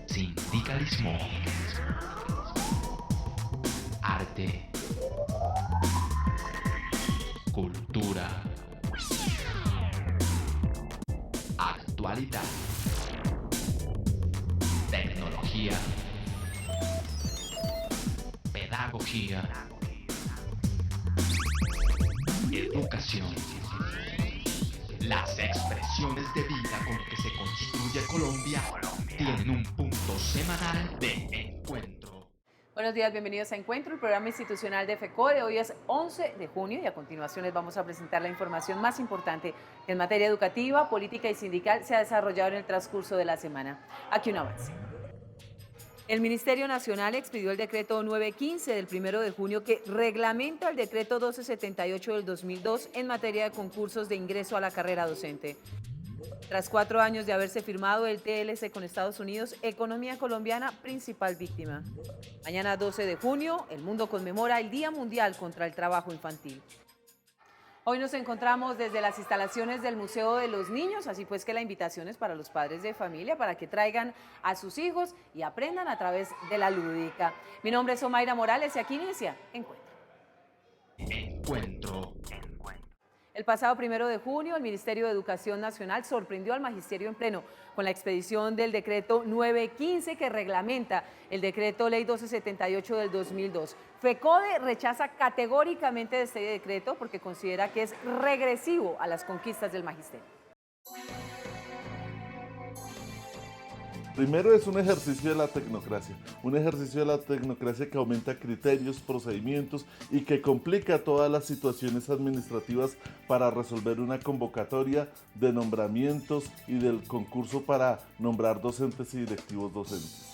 Sindicalismo, arte, cultura, actualidad, tecnología, pedagogía, educación. Las expresiones de vida con que se construye Colombia tienen un punto semanal de encuentro. Buenos días, bienvenidos a Encuentro, el programa institucional de FECODE. Hoy es 11 de junio y a continuación les vamos a presentar la información más importante que en materia educativa, política y sindical se ha desarrollado en el transcurso de la semana. Aquí un avance. El Ministerio Nacional expidió el decreto 915 del 1 de junio que reglamenta el decreto 1278 del 2002 en materia de concursos de ingreso a la carrera docente. Tras 4 años de haberse firmado el TLC con Estados Unidos, economía colombiana principal víctima. Mañana 12 de junio, el mundo conmemora el Día Mundial contra el Trabajo Infantil. Hoy nos encontramos desde las instalaciones del Museo de los Niños, así pues que la invitación es para los padres de familia para que traigan a sus hijos y aprendan a través de la lúdica. Mi nombre es Omaira Morales y aquí inicia Encuentro. El pasado 1 de junio, el Ministerio de Educación Nacional sorprendió al Magisterio en pleno con la expedición del decreto 915 que reglamenta el decreto ley 1278 del 2002. FECODE rechaza categóricamente este decreto porque considera que es regresivo a las conquistas del Magisterio. Primero es un ejercicio de la tecnocracia que aumenta criterios, procedimientos y que complica todas las situaciones administrativas para resolver una convocatoria de nombramientos y del concurso para nombrar docentes y directivos docentes.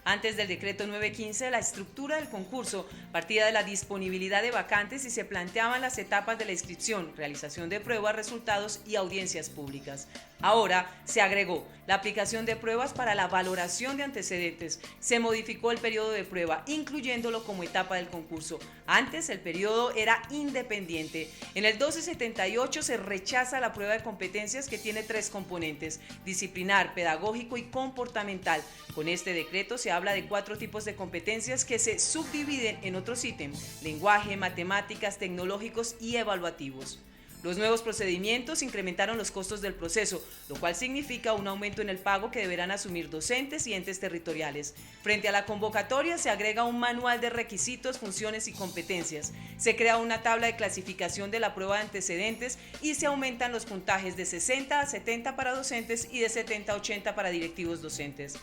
Antes del decreto 915, la estructura del concurso partía de la disponibilidad de vacantes y se planteaban las etapas de la inscripción, realización de pruebas, resultados y audiencias públicas. Ahora se agregó la aplicación de pruebas para la valoración de antecedentes. Se modificó el periodo de prueba, incluyéndolo como etapa del concurso. Antes el periodo era independiente. En el 1278 se rechaza la prueba de competencias que tiene 3 componentes: disciplinar, pedagógico y comportamental. Con este decreto se habla de 4 tipos de competencias que se subdividen en otros ítems: lenguaje, matemáticas, tecnológicos y evaluativos. Los nuevos procedimientos incrementaron los costos del proceso, lo cual significa un aumento en el pago que deberán asumir docentes y entes territoriales. Frente a la convocatoria se agrega un manual de requisitos, funciones y competencias. Se crea una tabla de clasificación de la prueba de antecedentes y se aumentan los puntajes de 60 a 70 para docentes y de 70 a 80 para directivos docentes.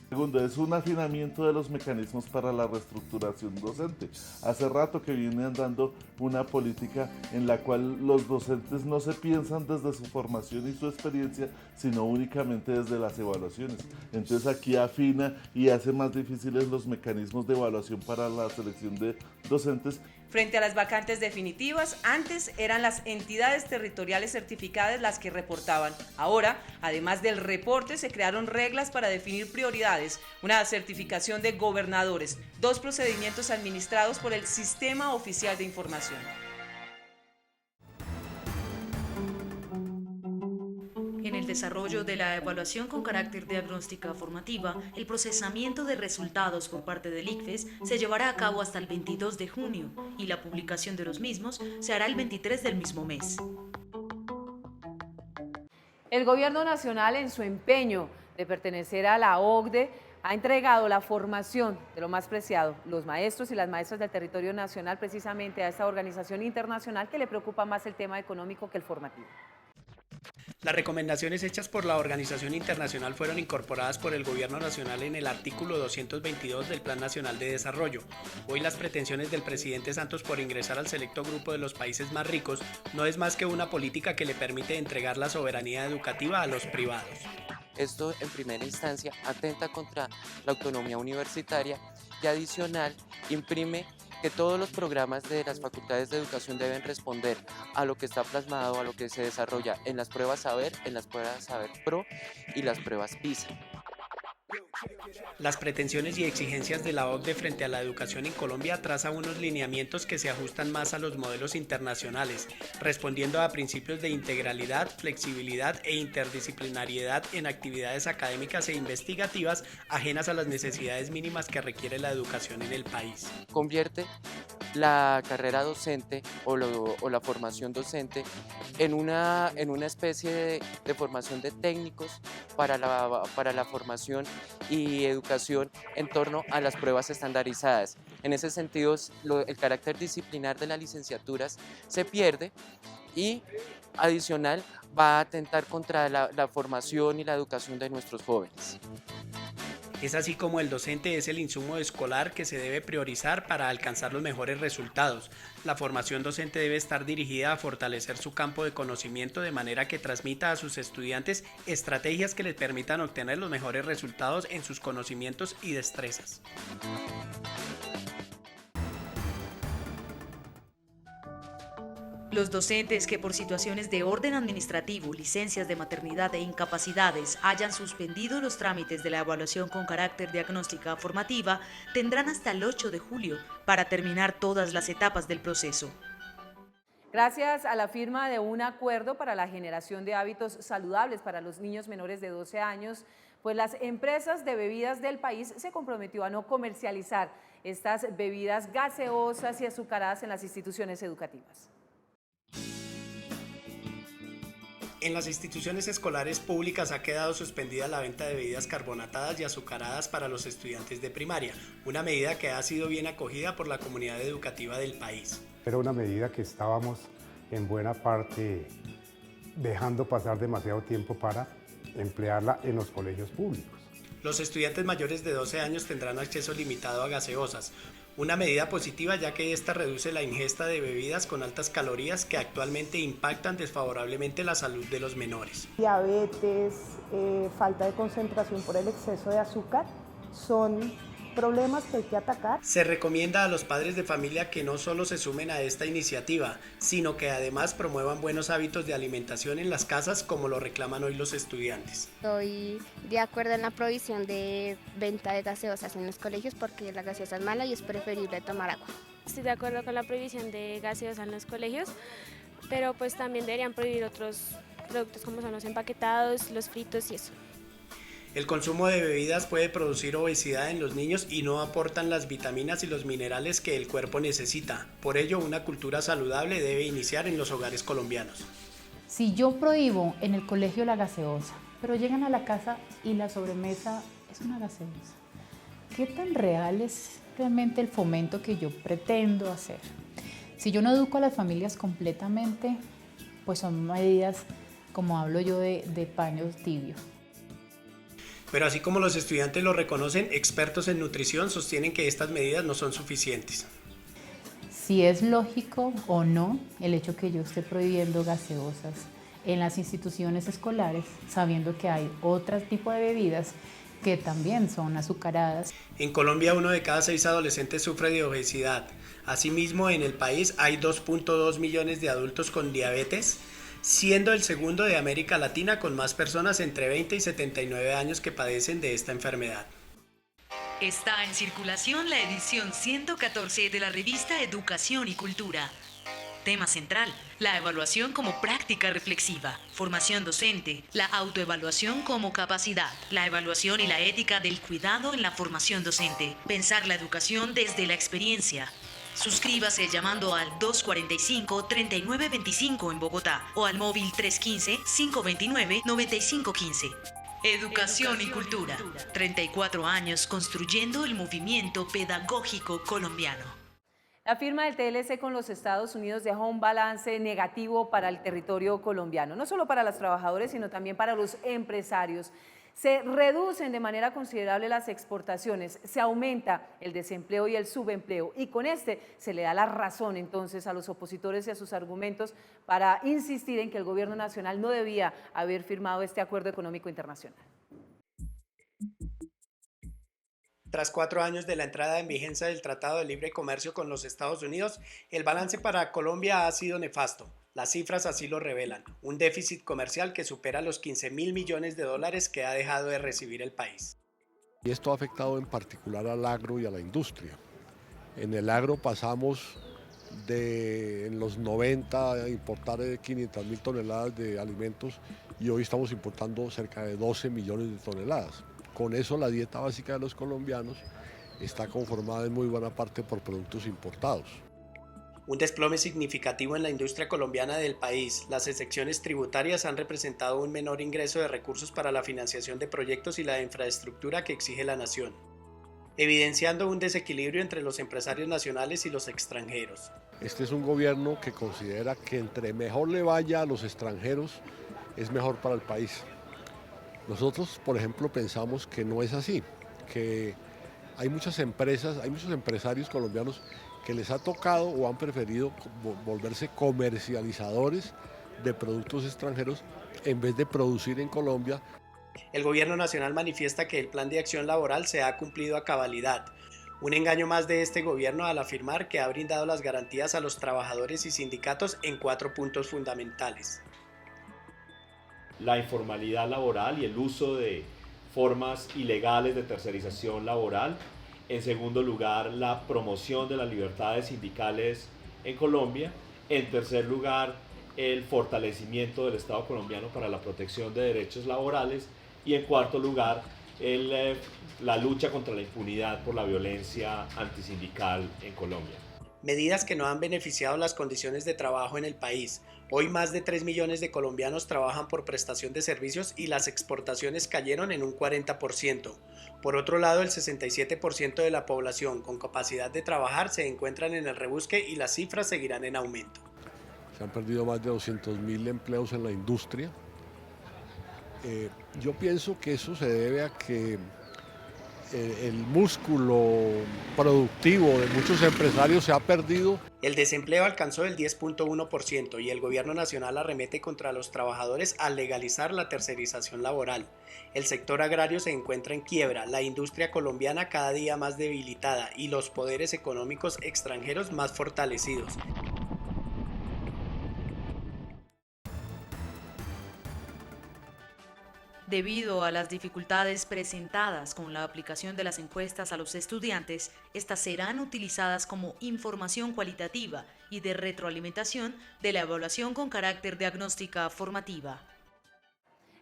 Segundo, es un afinamiento de los mecanismos para la reestructuración docente. Hace rato que viene andando una política en la cual los docentes no se piensan desde su formación y su experiencia, sino únicamente desde las evaluaciones. Entonces aquí afina y hace más difíciles los mecanismos de evaluación para la selección de docentes. Frente a las vacantes definitivas, antes eran las entidades territoriales certificadas las que reportaban. Ahora, además del reporte, se crearon reglas para definir prioridades, una certificación de gobernadores, 2 procedimientos administrados por el Sistema Oficial de Información. En el desarrollo de la evaluación con carácter diagnóstica formativa, el procesamiento de resultados por parte del ICFES se llevará a cabo hasta el 22 de junio y la publicación de los mismos se hará el 23 del mismo mes. El Gobierno Nacional, en su empeño de pertenecer a la OCDE, ha entregado la formación de lo más preciado, los maestros y las maestras del territorio nacional, precisamente a esta organización internacional que le preocupa más el tema económico que el formativo. Las recomendaciones hechas por la organización internacional fueron incorporadas por el Gobierno Nacional en el artículo 222 del Plan Nacional de Desarrollo. Hoy las pretensiones del presidente Santos por ingresar al selecto grupo de los países más ricos no es más que una política que le permite entregar la soberanía educativa a los privados. Esto en primera instancia atenta contra la autonomía universitaria y adicional imprime que todos los programas de las facultades de educación deben responder a lo que está plasmado, a lo que se desarrolla en las pruebas Saber, en las pruebas Saber Pro y las pruebas PISA. Las pretensiones y exigencias de la OCDE frente a la educación en Colombia traza unos lineamientos que se ajustan más a los modelos internacionales, respondiendo a principios de integralidad, flexibilidad e interdisciplinariedad en actividades académicas e investigativas ajenas a las necesidades mínimas que requiere la educación en el país. Convierte la carrera docente o la formación docente en una especie de formación de técnicos para la formación y educación en torno a las pruebas estandarizadas. En ese sentido, el carácter disciplinar de las licenciaturas se pierde y adicional va a atentar contra la formación y la educación de nuestros jóvenes. Es así como el docente es el insumo escolar que se debe priorizar para alcanzar los mejores resultados. La formación docente debe estar dirigida a fortalecer su campo de conocimiento de manera que transmita a sus estudiantes estrategias que les permitan obtener los mejores resultados en sus conocimientos y destrezas. Los docentes que por situaciones de orden administrativo, licencias de maternidad e incapacidades hayan suspendido los trámites de la evaluación con carácter diagnóstica formativa tendrán hasta el 8 de julio para terminar todas las etapas del proceso. Gracias a la firma de un acuerdo para la generación de hábitos saludables para los niños menores de 12 años, pues las empresas de bebidas del país se comprometió a no comercializar estas bebidas gaseosas y azucaradas en las instituciones educativas. En las instituciones escolares públicas ha quedado suspendida la venta de bebidas carbonatadas y azucaradas para los estudiantes de primaria, una medida que ha sido bien acogida por la comunidad educativa del país. Era una medida que estábamos en buena parte dejando pasar demasiado tiempo para emplearla en los colegios públicos. Los estudiantes mayores de 12 años tendrán acceso limitado a gaseosas, una medida positiva ya que esta reduce la ingesta de bebidas con altas calorías que actualmente impactan desfavorablemente la salud de los menores. Diabetes, falta de concentración por el exceso de azúcar son problemas que hay que atacar. Se recomienda a los padres de familia que no solo se sumen a esta iniciativa, sino que además promuevan buenos hábitos de alimentación en las casas como lo reclaman hoy los estudiantes. Estoy de acuerdo en la prohibición de venta de gaseosas en los colegios porque la gaseosa es mala y es preferible tomar agua. Estoy de acuerdo con la prohibición de gaseosa en los colegios, pero pues también deberían prohibir otros productos como son los empaquetados, los fritos y eso. El consumo de bebidas puede producir obesidad en los niños y no aportan las vitaminas y los minerales que el cuerpo necesita. Por ello, una cultura saludable debe iniciar en los hogares colombianos. Si yo prohíbo en el colegio la gaseosa, pero llegan a la casa y la sobremesa es una gaseosa, ¿qué tan real es realmente el fomento que yo pretendo hacer? Si yo no educo a las familias completamente, pues son medidas, como hablo yo, de paños tibios. Pero así como los estudiantes lo reconocen, expertos en nutrición sostienen que estas medidas no son suficientes. Si es lógico o no el hecho que yo esté prohibiendo gaseosas en las instituciones escolares, sabiendo que hay otro tipo de bebidas que también son azucaradas. En Colombia, 1 de cada 6 adolescentes sufre de obesidad. Asimismo, en el país hay 2.2 millones de adultos con diabetes, siendo el segundo de América Latina con más personas entre 20 y 79 años que padecen de esta enfermedad. Está en circulación la edición 114 de la revista Educación y Cultura. Tema central, la evaluación como práctica reflexiva, formación docente, la autoevaluación como capacidad, la evaluación y la ética del cuidado en la formación docente, pensar la educación desde la experiencia. Suscríbase llamando al 245-3925 en Bogotá o al móvil 315-529-9515. Educación y Cultura. 34 años construyendo el movimiento pedagógico colombiano. La firma del TLC con los Estados Unidos deja un balance negativo para el territorio colombiano, no solo para los trabajadores, sino también para los empresarios. Se reducen de manera considerable las exportaciones, se aumenta el desempleo y el subempleo, y con este se le da la razón entonces a los opositores y a sus argumentos para insistir en que el gobierno nacional no debía haber firmado este acuerdo económico internacional. Tras 4 años de la entrada en vigencia del Tratado de Libre Comercio con los Estados Unidos, el balance para Colombia ha sido nefasto. Las cifras así lo revelan, un déficit comercial que supera los $15.000 millones que ha dejado de recibir el país. Y esto ha afectado en particular al agro y a la industria. En el agro pasamos en los 90 a importar 500.000 toneladas de alimentos y hoy estamos importando cerca de 12 millones de toneladas. Con eso la dieta básica de los colombianos está conformada en muy buena parte por productos importados. Un desplome significativo en la industria colombiana del país. Las excepciones tributarias han representado un menor ingreso de recursos para la financiación de proyectos y la infraestructura que exige la nación, evidenciando un desequilibrio entre los empresarios nacionales y los extranjeros. Este es un gobierno que considera que entre mejor le vaya a los extranjeros es mejor para el país. Nosotros, por ejemplo, pensamos que no es así, que hay muchas empresas, hay muchos empresarios colombianos que les ha tocado o han preferido volverse comercializadores de productos extranjeros en vez de producir en Colombia. El gobierno nacional manifiesta que el plan de acción laboral se ha cumplido a cabalidad. Un engaño más de este gobierno al afirmar que ha brindado las garantías a los trabajadores y sindicatos en 4 puntos fundamentales. La informalidad laboral y el uso de formas ilegales de tercerización laboral. En segundo lugar, la promoción de las libertades sindicales en Colombia. En tercer lugar, el fortalecimiento del Estado colombiano para la protección de derechos laborales. Y en cuarto lugar, la lucha contra la impunidad por la violencia antisindical en Colombia. Medidas que no han beneficiado las condiciones de trabajo en el país. Hoy más de 3 millones de colombianos trabajan por prestación de servicios y las exportaciones cayeron en un 40%. Por otro lado, el 67% de la población con capacidad de trabajar se encuentran en el rebusque y las cifras seguirán en aumento. Se han perdido más de 200.000 empleos en la industria. Yo pienso que eso se debe a que el músculo productivo de muchos empresarios se ha perdido. El desempleo alcanzó el 10.1% y el gobierno nacional arremete contra los trabajadores al legalizar la tercerización laboral. El sector agrario se encuentra en quiebra, la industria colombiana cada día más debilitada y los poderes económicos extranjeros más fortalecidos. Debido a las dificultades presentadas con la aplicación de las encuestas a los estudiantes, estas serán utilizadas como información cualitativa y de retroalimentación de la evaluación con carácter diagnóstica formativa.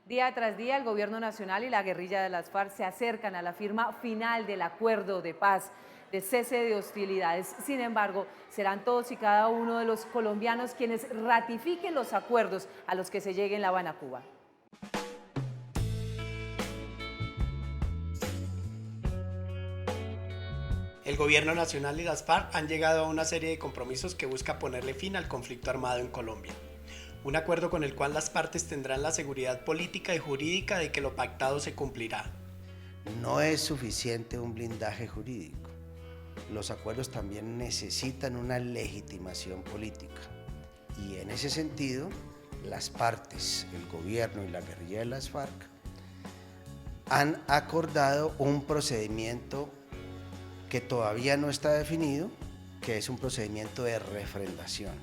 Día tras día, el gobierno nacional y la guerrilla de las FARC se acercan a la firma final del acuerdo de paz, de cese de hostilidades. Sin embargo, serán todos y cada uno de los colombianos quienes ratifiquen los acuerdos a los que se llegue en La Habana, Cuba. El gobierno nacional y las FARC han llegado a una serie de compromisos que busca ponerle fin al conflicto armado en Colombia. Un acuerdo con el cual las partes tendrán la seguridad política y jurídica de que lo pactado se cumplirá. No es suficiente un blindaje jurídico. Los acuerdos también necesitan una legitimación política. Y en ese sentido, las partes, el gobierno y la guerrilla de las FARC, han acordado un procedimiento que todavía no está definido, que es un procedimiento de refrendación.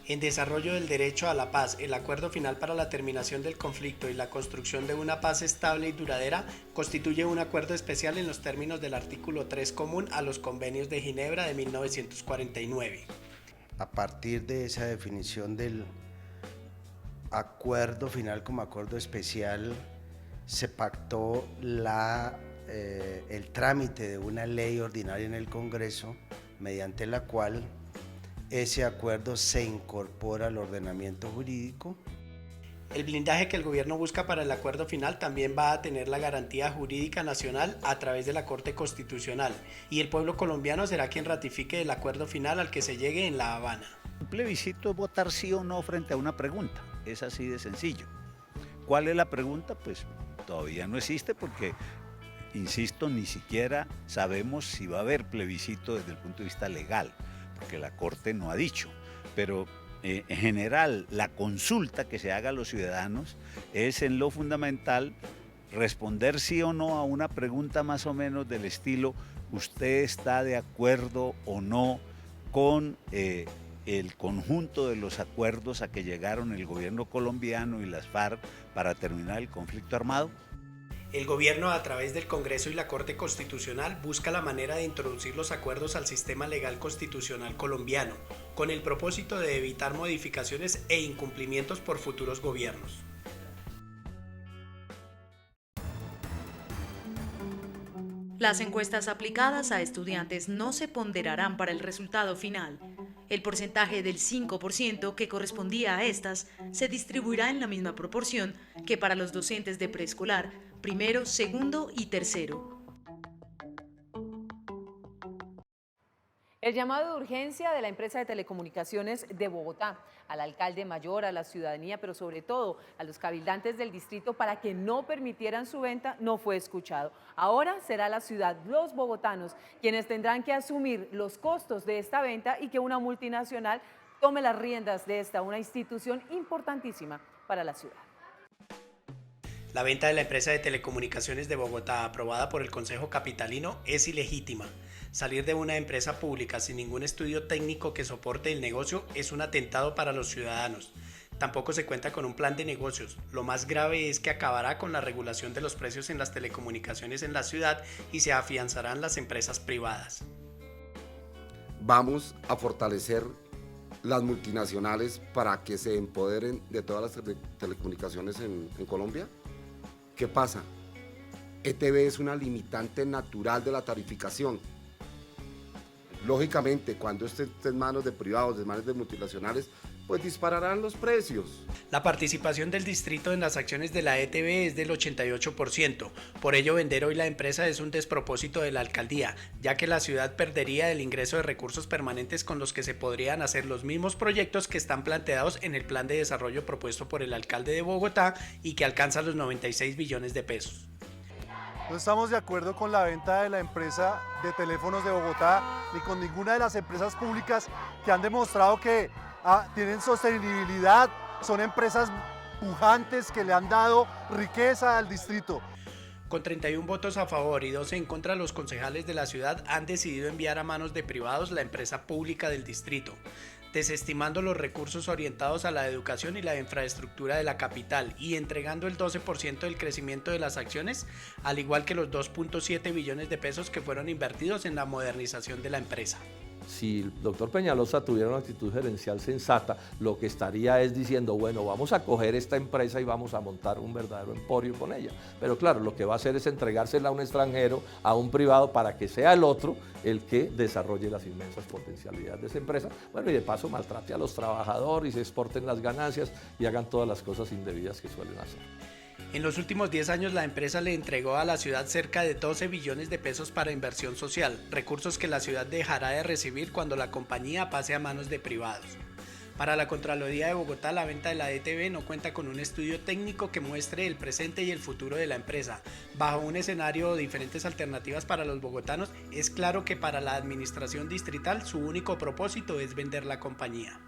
En desarrollo del derecho a la paz, el acuerdo final para la terminación del conflicto y la construcción de una paz estable y duradera constituye un acuerdo especial en los términos del artículo 3 común a los convenios de Ginebra de 1949. A partir de esa definición del acuerdo final como acuerdo especial, se pactó el trámite de una ley ordinaria en el Congreso, mediante la cual ese acuerdo se incorpora al ordenamiento jurídico. El blindaje que el gobierno busca para el acuerdo final también va a tener la garantía jurídica nacional a través de la Corte Constitucional, y el pueblo colombiano será quien ratifique el acuerdo final al que se llegue en La Habana. Un plebiscito es votar sí o no frente a una pregunta, es así de sencillo. ¿Cuál es la pregunta? Pues todavía no existe porque, insisto, ni siquiera sabemos si va a haber plebiscito desde el punto de vista legal, porque la Corte no ha dicho, pero en general la consulta que se haga a los ciudadanos es en lo fundamental responder sí o no a una pregunta más o menos del estilo: ¿usted está de acuerdo o no con el conjunto de los acuerdos a que llegaron el gobierno colombiano y las FARC para terminar el conflicto armado? El gobierno, a través del Congreso y la Corte Constitucional, busca la manera de introducir los acuerdos al sistema legal constitucional colombiano, con el propósito de evitar modificaciones e incumplimientos por futuros gobiernos. Las encuestas aplicadas a estudiantes no se ponderarán para el resultado final. El porcentaje del 5% que correspondía a estas se distribuirá en la misma proporción que para los docentes de preescolar, primero, segundo y tercero. El llamado de urgencia de la empresa de telecomunicaciones de Bogotá al alcalde mayor, a la ciudadanía, pero sobre todo a los cabildantes del distrito para que no permitieran su venta no fue escuchado. Ahora será la ciudad, los bogotanos, quienes tendrán que asumir los costos de esta venta y que una multinacional tome las riendas de una institución importantísima para la ciudad. La venta de la empresa de telecomunicaciones de Bogotá, aprobada por el Consejo Capitalino, es ilegítima. Salir de una empresa pública sin ningún estudio técnico que soporte el negocio es un atentado para los ciudadanos. Tampoco se cuenta con un plan de negocios. Lo más grave es que acabará con la regulación de los precios en las telecomunicaciones en la ciudad y se afianzarán las empresas privadas. Vamos a fortalecer las multinacionales para que se empoderen de todas las telecomunicaciones en Colombia. ¿Qué pasa? ETB es una limitante natural de la tarificación. Lógicamente, cuando esté en manos de privados, en manos de multinacionales, pues dispararán los precios. La participación del distrito en las acciones de la ETB es del 88%. Por ello, vender hoy la empresa es un despropósito de la alcaldía, ya que la ciudad perdería el ingreso de recursos permanentes con los que se podrían hacer los mismos proyectos que están planteados en el plan de desarrollo propuesto por el alcalde de Bogotá y que alcanza los 96 billones de pesos. No estamos de acuerdo con la venta de la empresa de teléfonos de Bogotá ni con ninguna de las empresas públicas que han demostrado que tienen sostenibilidad, son empresas pujantes que le han dado riqueza al distrito. Con 31 votos a favor y 12 en contra, los concejales de la ciudad han decidido enviar a manos de privados la empresa pública del distrito, desestimando los recursos orientados a la educación y la infraestructura de la capital y entregando el 12% del crecimiento de las acciones, al igual que los 2.7 billones de pesos que fueron invertidos en la modernización de la empresa. Si el doctor Peñalosa tuviera una actitud gerencial sensata, lo que estaría es diciendo, bueno, vamos a coger esta empresa y vamos a montar un verdadero emporio con ella. Pero claro, lo que va a hacer es entregársela a un extranjero, a un privado, para que sea el otro el que desarrolle las inmensas potencialidades de esa empresa. Bueno, y de paso maltrate a los trabajadores y se exporten las ganancias y hagan todas las cosas indebidas que suelen hacer. En los últimos 10 años la empresa le entregó a la ciudad cerca de 12 billones de pesos para inversión social, recursos que la ciudad dejará de recibir cuando la compañía pase a manos de privados. Para la Contraloría de Bogotá, la venta de la ETB no cuenta con un estudio técnico que muestre el presente y el futuro de la empresa. Bajo un escenario de diferentes alternativas para los bogotanos, es claro que para la administración distrital su único propósito es vender la compañía.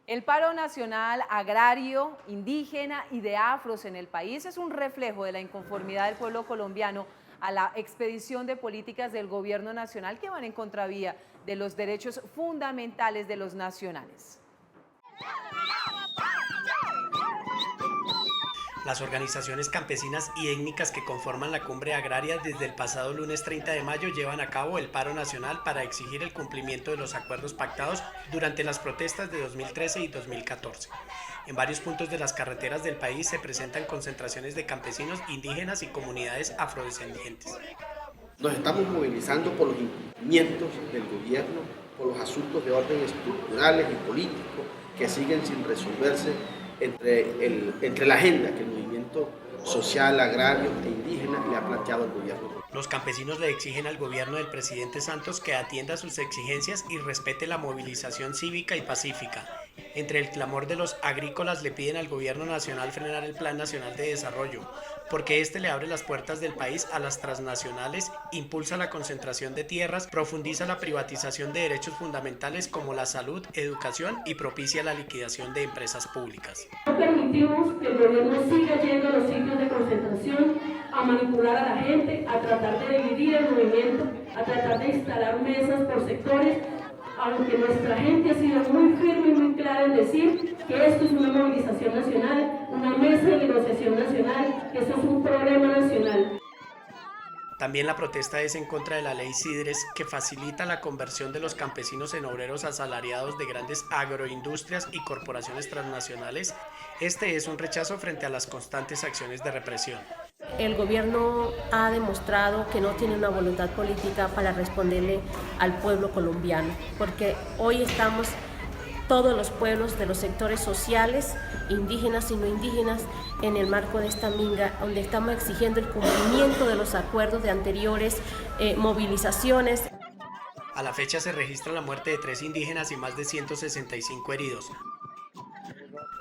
El paro nacional, agrario, indígena y de afros en el país es un reflejo de la inconformidad del pueblo colombiano a la expedición de políticas del gobierno nacional que van en contravía de los derechos fundamentales de los nacionales. Las organizaciones campesinas y étnicas que conforman la cumbre agraria desde el pasado lunes 30 de mayo llevan a cabo el paro nacional para exigir el cumplimiento de los acuerdos pactados durante las protestas de 2013 y 2014. En varios puntos de las carreteras del país se presentan concentraciones de campesinos, indígenas y comunidades afrodescendientes. Nos estamos movilizando por los incumplimientos del gobierno, por los asuntos de orden estructurales y políticos que siguen sin resolverse entre la agenda que el movimiento social, agrario e indígena le ha planteado al gobierno. Los campesinos le exigen al gobierno del presidente Santos que atienda sus exigencias y respete la movilización cívica y pacífica. Entre el clamor de los agrícolas le piden al gobierno nacional frenar el Plan Nacional de Desarrollo, porque este le abre las puertas del país a las transnacionales, impulsa la concentración de tierras, profundiza la privatización de derechos fundamentales como la salud, educación y propicia la liquidación de empresas públicas. No permitimos que el gobierno siga yendo a los sitios de concentración a manipular a la gente, a tratar de dividir el movimiento, a tratar de instalar mesas por sectores, aunque nuestra gente ha sido muy firme y muy clara en decir que esto es una movilización nacional, una mesa de negociación nacional, que esto es un problema nacional. También la protesta es en contra de la ley Sidres, que facilita la conversión de los campesinos en obreros asalariados de grandes agroindustrias y corporaciones transnacionales. Este es un rechazo frente a las constantes acciones de represión. El gobierno ha demostrado que no tiene una voluntad política para responderle al pueblo colombiano, porque hoy estamos todos los pueblos de los sectores sociales, indígenas y no indígenas, en el marco de esta minga, donde estamos exigiendo el cumplimiento de los acuerdos de anteriores movilizaciones. A la fecha se registra la muerte de 3 indígenas y más de 165 heridos.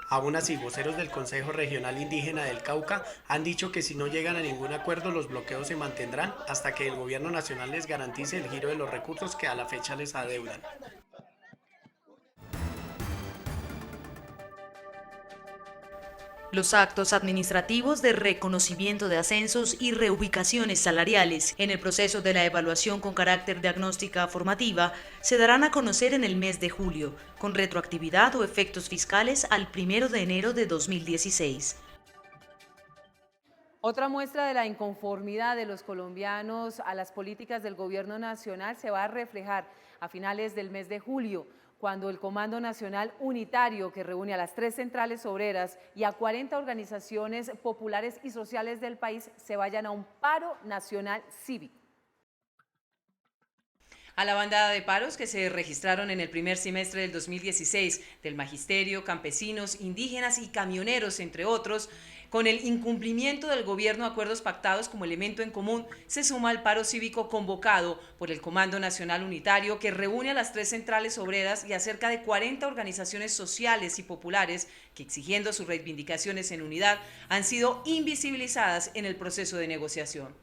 Aún así, voceros del Consejo Regional Indígena del Cauca han dicho que si no llegan a ningún acuerdo, los bloqueos se mantendrán hasta que el gobierno nacional les garantice el giro de los recursos que a la fecha les adeudan. Los actos administrativos de reconocimiento de ascensos y reubicaciones salariales en el proceso de la evaluación con carácter diagnóstica formativa se darán a conocer en el mes de julio, con retroactividad o efectos fiscales al 1 de enero de 2016. Otra muestra de la inconformidad de los colombianos a las políticas del gobierno nacional se va a reflejar a finales del mes de julio, cuando el Comando Nacional Unitario, que reúne a las 3 centrales obreras y a 40 organizaciones populares y sociales del país, se vayan a un paro nacional cívico. A la bandada de paros que se registraron en el primer semestre del 2016 del magisterio, campesinos, indígenas y camioneros, entre otros, con el incumplimiento del gobierno a acuerdos pactados como elemento en común, se suma el paro cívico convocado por el Comando Nacional Unitario, que reúne a las 3 centrales obreras y a cerca de 40 organizaciones sociales y populares que, exigiendo sus reivindicaciones en unidad, han sido invisibilizadas en el proceso de negociación.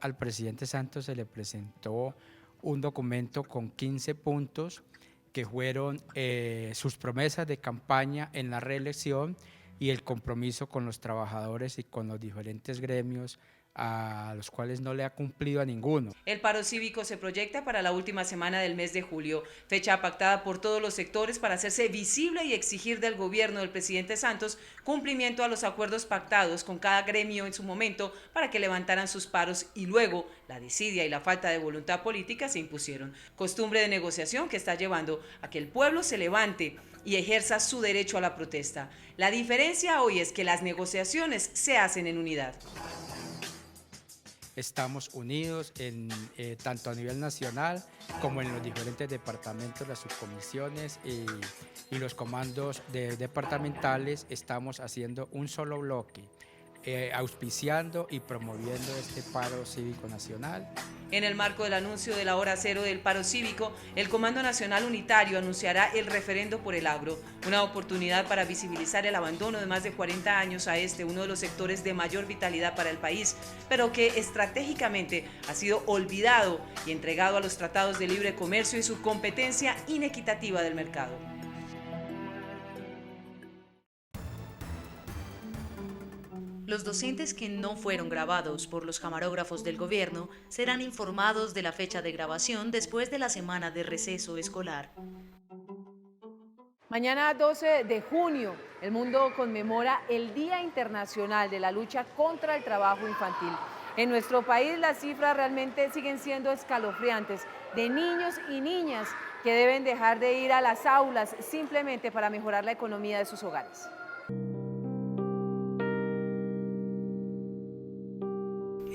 Al presidente Santos se le presentó un documento con 15 puntos que fueron sus promesas de campaña en la reelección y el compromiso con los trabajadores y con los diferentes gremios a los cuales no le ha cumplido a ninguno. El paro cívico se proyecta para la última semana del mes de julio, fecha pactada por todos los sectores para hacerse visible y exigir del gobierno del presidente Santos cumplimiento a los acuerdos pactados con cada gremio en su momento para que levantaran sus paros, y luego la desidia y la falta de voluntad política se impusieron. Costumbre de negociación que está llevando a que el pueblo se levante y ejerza su derecho a la protesta. La diferencia hoy es que las negociaciones se hacen en unidad. Estamos unidos tanto a nivel nacional como en los diferentes departamentos, las subcomisiones y los comandos departamentales. Estamos haciendo un solo bloque, auspiciando y promoviendo este paro cívico nacional. En el marco del anuncio de la hora cero del paro cívico, el Comando Nacional Unitario anunciará el referendo por el agro, una oportunidad para visibilizar el abandono de más de 40 años a uno de los sectores de mayor vitalidad para el país, pero que estratégicamente ha sido olvidado y entregado a los tratados de libre comercio y su competencia inequitativa del mercado. Los docentes que no fueron grabados por los camarógrafos del gobierno serán informados de la fecha de grabación después de la semana de receso escolar. Mañana 12 de junio, el mundo conmemora el Día Internacional de la Lucha contra el Trabajo Infantil. En nuestro país las cifras realmente siguen siendo escalofriantes de niños y niñas que deben dejar de ir a las aulas simplemente para mejorar la economía de sus hogares.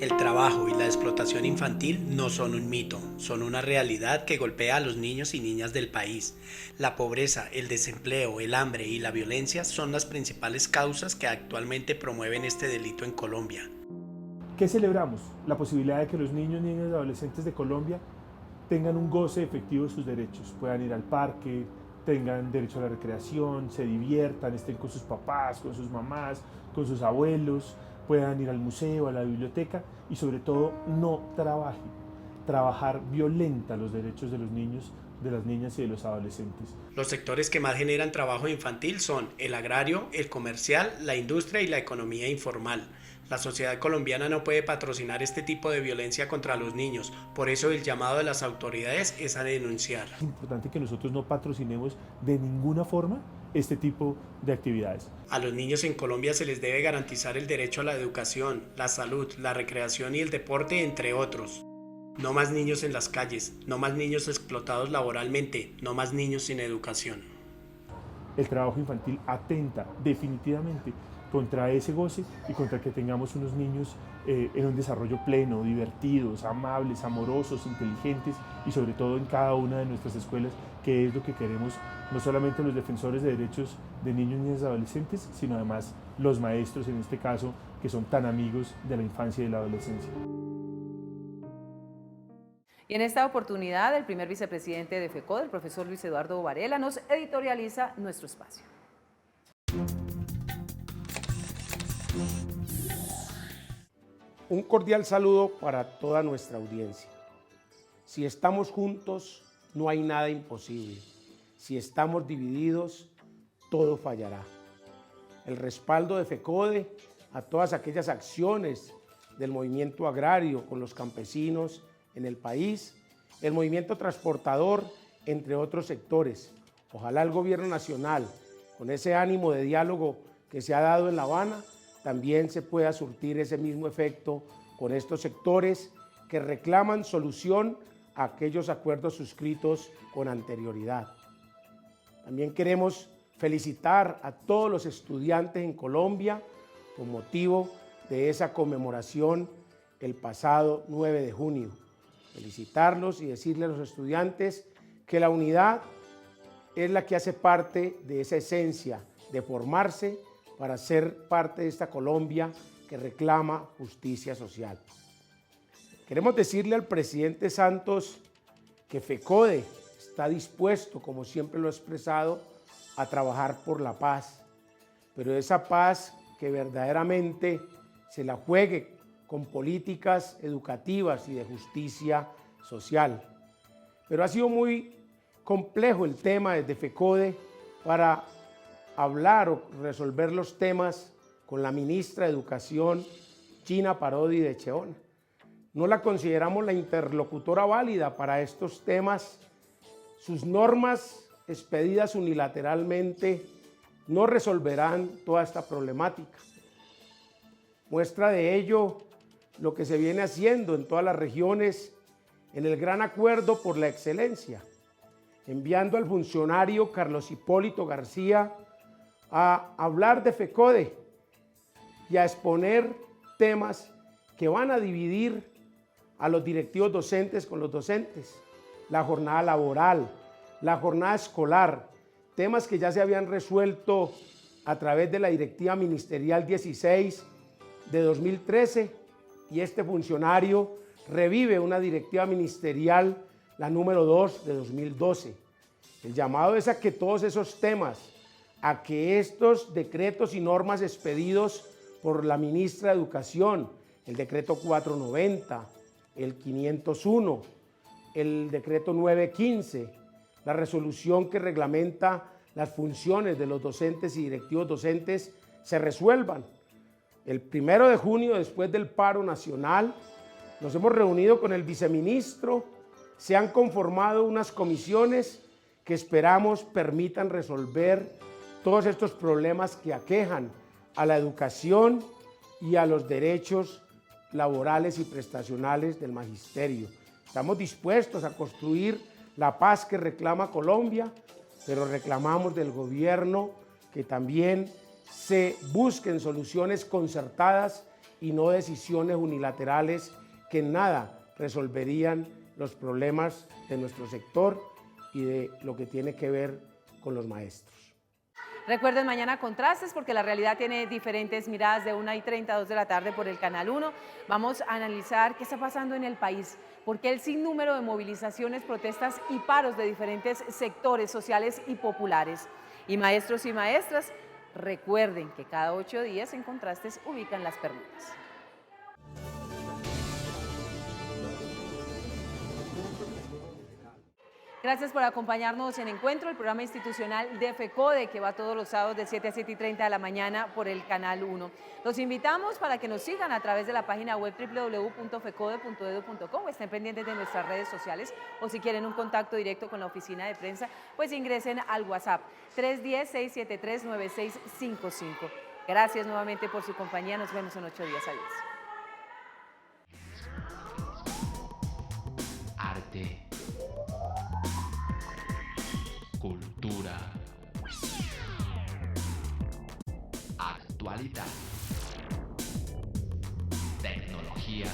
El trabajo y la explotación infantil no son un mito, son una realidad que golpea a los niños y niñas del país. La pobreza, el desempleo, el hambre y la violencia son las principales causas que actualmente promueven este delito en Colombia. ¿Qué celebramos? La posibilidad de que los niños, niñas y adolescentes de Colombia tengan un goce efectivo de sus derechos, puedan ir al parque, tengan derecho a la recreación, se diviertan, estén con sus papás, con sus mamás, con sus abuelos, puedan ir al museo, a la biblioteca y sobre todo no trabajen. Trabajar violenta los derechos de los niños, de las niñas y de los adolescentes. Los sectores que más generan trabajo infantil son el agrario, el comercial, la industria y la economía informal. La sociedad colombiana no puede patrocinar este tipo de violencia contra los niños, por eso el llamado de las autoridades es a denunciar. Es importante que nosotros no patrocinemos de ninguna forma este tipo de actividades. A los niños en Colombia se les debe garantizar el derecho a la educación, la salud, la recreación y el deporte, entre otros. No más niños en las calles, no más niños explotados laboralmente, no más niños sin educación. El trabajo infantil atenta definitivamente contra ese goce y contra que tengamos unos niños en un desarrollo pleno, divertidos, amables, amorosos, inteligentes y sobre todo en cada una de nuestras escuelas, que es lo que queremos no solamente los defensores de derechos de niños, niñas y adolescentes, sino además los maestros en este caso, que son tan amigos de la infancia y de la adolescencia. Y en esta oportunidad, el primer vicepresidente de FECODE, el profesor Luis Eduardo Varela, nos editorializa nuestro espacio. Un cordial saludo para toda nuestra audiencia. Si estamos juntos, no hay nada imposible. Si estamos divididos, todo fallará. El respaldo de FECODE a todas aquellas acciones del movimiento agrario con los campesinos en el país, el movimiento transportador, entre otros sectores. Ojalá el gobierno nacional, con ese ánimo de diálogo que se ha dado en La Habana, también se pueda surtir ese mismo efecto con estos sectores que reclaman solución a aquellos acuerdos suscritos con anterioridad. También queremos felicitar a todos los estudiantes en Colombia con motivo de esa conmemoración el pasado 9 de junio. Felicitarlos y decirles a los estudiantes que la unidad es la que hace parte de esa esencia de formarse para ser parte de esta Colombia que reclama justicia social. Queremos decirle al presidente Santos que FECODE está dispuesto, como siempre lo ha expresado, a trabajar por la paz, pero esa paz que verdaderamente se la juegue con políticas educativas y de justicia social. Pero ha sido muy complejo el tema desde FECODE para hablar o resolver los temas con la ministra de Educación, Gina Parodi de Cheona. No la consideramos la interlocutora válida para estos temas. Sus normas expedidas unilateralmente no resolverán toda esta problemática. Muestra de ello lo que se viene haciendo en todas las regiones en el gran acuerdo por la excelencia, enviando al funcionario Carlos Hipólito García a hablar de FECODE y a exponer temas que van a dividir a los directivos docentes con los docentes, la jornada laboral, la jornada escolar, temas que ya se habían resuelto a través de la Directiva Ministerial 16 de 2013 y este funcionario revive una directiva ministerial, la número 2 de 2012. El llamado es a que todos esos temas, a que estos decretos y normas expedidos por la ministra de Educación, el decreto 490, el 501, el decreto 915, la resolución que reglamenta las funciones de los docentes y directivos docentes, se resuelvan. El 1 de junio, después del paro nacional, nos hemos reunido con el viceministro, se han conformado unas comisiones que esperamos permitan resolver todos estos problemas que aquejan a la educación y a los derechos laborales y prestacionales del magisterio. Estamos dispuestos a construir la paz que reclama Colombia, pero reclamamos del gobierno que también se busquen soluciones concertadas y no decisiones unilaterales que en nada resolverían los problemas de nuestro sector y de lo que tiene que ver con los maestros. Recuerden mañana Contrastes porque la realidad tiene diferentes miradas de 1:30 a 2 de la tarde por el Canal 1. Vamos a analizar qué está pasando en el país, porque el sinnúmero de movilizaciones, protestas y paros de diferentes sectores sociales y populares. Y maestros y maestras, recuerden que cada 8 días en Contrastes ubican las permutas. Gracias por acompañarnos en Encuentro, el programa institucional de FECODE, que va todos los sábados de 7 a 7:30 de la mañana por el Canal 1. Los invitamos para que nos sigan a través de la página web www.fecode.edu.co, estén pendientes de nuestras redes sociales, o si quieren un contacto directo con la oficina de prensa, pues ingresen al WhatsApp 310-673-9655. Gracias nuevamente por su compañía, nos vemos en 8 días. Adiós. Arte, cultura, actualidad, tecnología